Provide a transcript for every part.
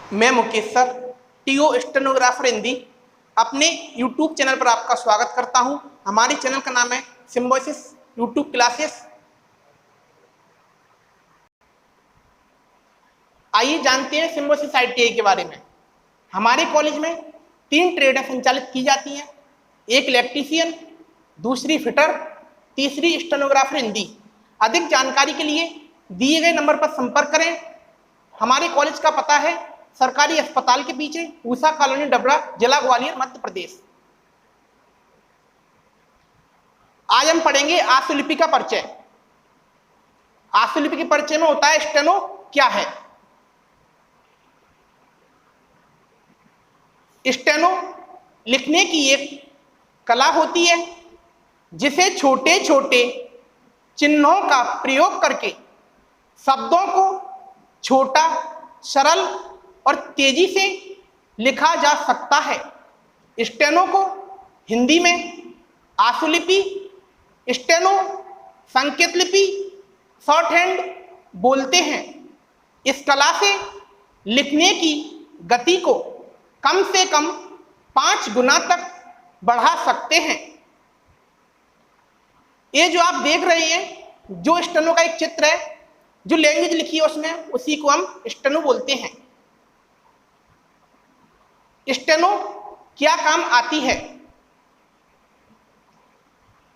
मैं Mukesh sir, TO stenographer Hindi, अपने YouTube channel पर आपका स्वागत करता हूं। हमारे चैनल का नाम है सिम्बोसिस यूट्यूब क्लासेस। आइए जानते हैं सिम्बोसिस आईटीआई के बारे में। हमारे कॉलेज में 3 ट्रेडें संचालित की जाती हैं, एक इलेक्ट्रीशियन, दूसरी फिटर, तीसरी स्टेनोग्राफर हिंदी। अधिक जानकारी के लिए दिए गए नंबर पर संपर्क करें। हमारे कॉलेज का पता है सरकारी अस्पताल के पीछे, ऊषा कॉलोनी, डबरा, जिला ग्वालियर, मध्य प्रदेश। आज हम पढ़ेंगे आशुलिपि का परिचय। आशुलिपि के परिचय में होता है स्टेनो क्या है। स्टेनो लिखने की एक कला होती है जिसे छोटे छोटे चिन्हों का प्रयोग करके शब्दों को छोटा, सरल और तेजी से लिखा जा सकता है। स्टेनो को हिंदी में आशुलिपि, स्टेनो, संकेत लिपि, शॉर्ट हैंड बोलते हैं। इस कला से लिखने की गति को कम से कम 5 गुना तक बढ़ा सकते हैं। ये जो आप देख रहे हैं, जो स्टेनो का एक चित्र है, जो लैंग्वेज लिखी है उसमें, उसी को हम स्टेनो बोलते हैं। स्टेनो क्या काम आती है?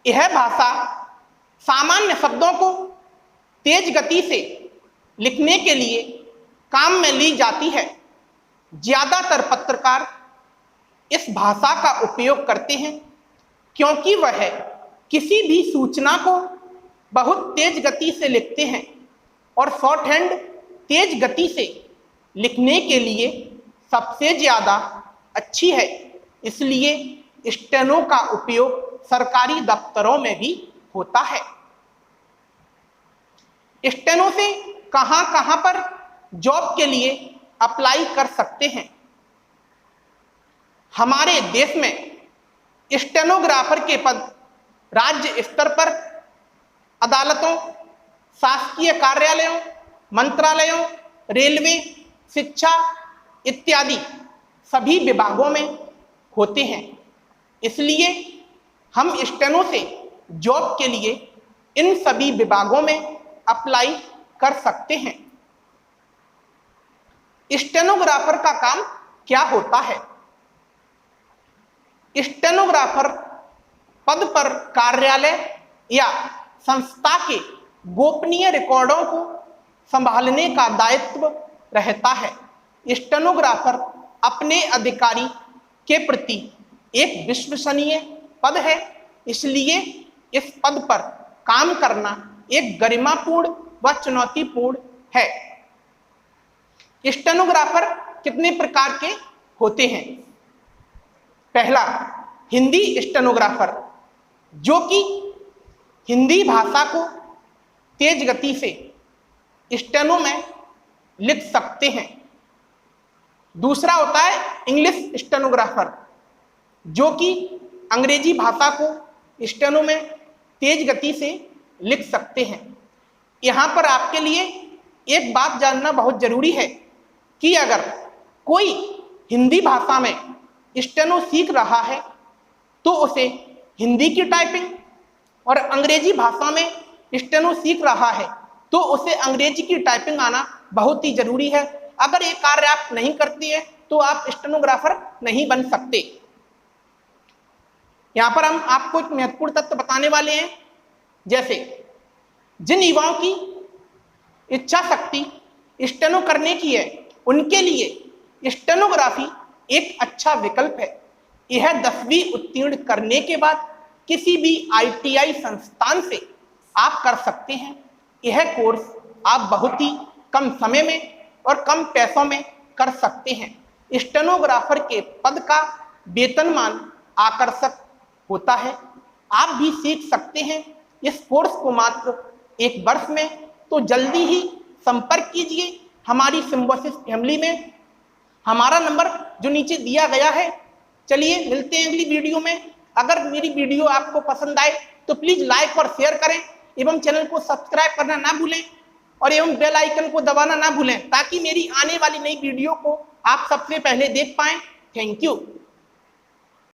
यह भाषा सामान्य शब्दों को तेज गति से लिखने के लिए काम में ली जाती है। ज्यादातर पत्रकार इस भाषा का उपयोग करते हैं क्योंकि वह किसी भी सूचना को बहुत तेज गति से लिखते हैं और शॉर्ट हैंड तेज गति से लिखने के लिए सबसे ज्यादा अच्छी है। इसलिए स्टेनो का उपयोग सरकारी दफ्तरों में भी होता है। स्टेनो से कहां कहां पर जॉब के लिए अप्लाई कर सकते हैं? हमारे देश में स्टेनोग्राफर के पद राज्य स्तर पर अदालतों, शासकीय कार्यालयों, मंत्रालयों, रेलवे, शिक्षा इत्यादि सभी विभागों में होते हैं। इसलिए हम स्टेनो से जॉब के लिए इन सभी विभागों में अप्लाई कर सकते हैं। स्टेनोग्राफर का काम क्या होता है? स्टेनोग्राफर पद पर कार्यालय या संस्था के गोपनीय रिकॉर्डों को संभालने का दायित्व रहता है। स्टेनोग्राफर अपने अधिकारी के प्रति एक विश्वसनीय पद है, इसलिए इस पद पर काम करना एक गरिमापूर्ण व चुनौतीपूर्ण है। स्टेनोग्राफर कितने प्रकार के होते हैं? पहला, हिंदी स्टेनोग्राफर, जो कि हिंदी भाषा को तेज गति से स्टेनो में लिख सकते हैं। दूसरा होता है इंग्लिश स्टेनोग्राफर, जो कि अंग्रेजी भाषा को स्टेनो में तेज गति से लिख सकते हैं। यहाँ पर आपके लिए एक बात जानना बहुत जरूरी है कि अगर कोई हिंदी भाषा में स्टेनो सीख रहा है तो उसे हिंदी की टाइपिंग, और अंग्रेजी भाषा में स्टेनो सीख रहा है तो उसे अंग्रेजी की टाइपिंग आना बहुत ही जरूरी है। अगर ये कार्य आप नहीं करते हैं तो आप स्टेनोग्राफर नहीं बन सकते। यहां पर हम आपको एक महत्वपूर्ण तथ्य बताने वाले हैं, जैसे जिन युवाओं की इच्छा शक्ति स्टेनो करने की है, उनके लिए स्टेनोग्राफी एक अच्छा विकल्प है। यह 10वीं उत्तीर्ण करने के बाद किसी भी आईटीआई संस्थान से आप कर सकते हैं। यह कोर्स आप बहुत ही कम समय में और कम पैसों में कर सकते हैं। स्टेनोग्राफर के पद का वेतनमान आकर्षक होता है। आप भी सीख सकते हैं इस कोर्स को मात्र 1 वर्ष में। तो जल्दी ही संपर्क कीजिए हमारी सिम्बोसिस फैमिली में। हमारा नंबर जो नीचे दिया गया है। चलिए मिलते हैं अगली वीडियो में। अगर मेरी वीडियो आपको पसंद आए तो प्लीज लाइक और शेयर करें एवं चैनल को सब्सक्राइब करना ना भूलें। और एवं बेल आइकन को दबाना ना भूलें ताकि मेरी आने वाली नई वीडियो को आप सबसे पहले देख पाएं। Thank you.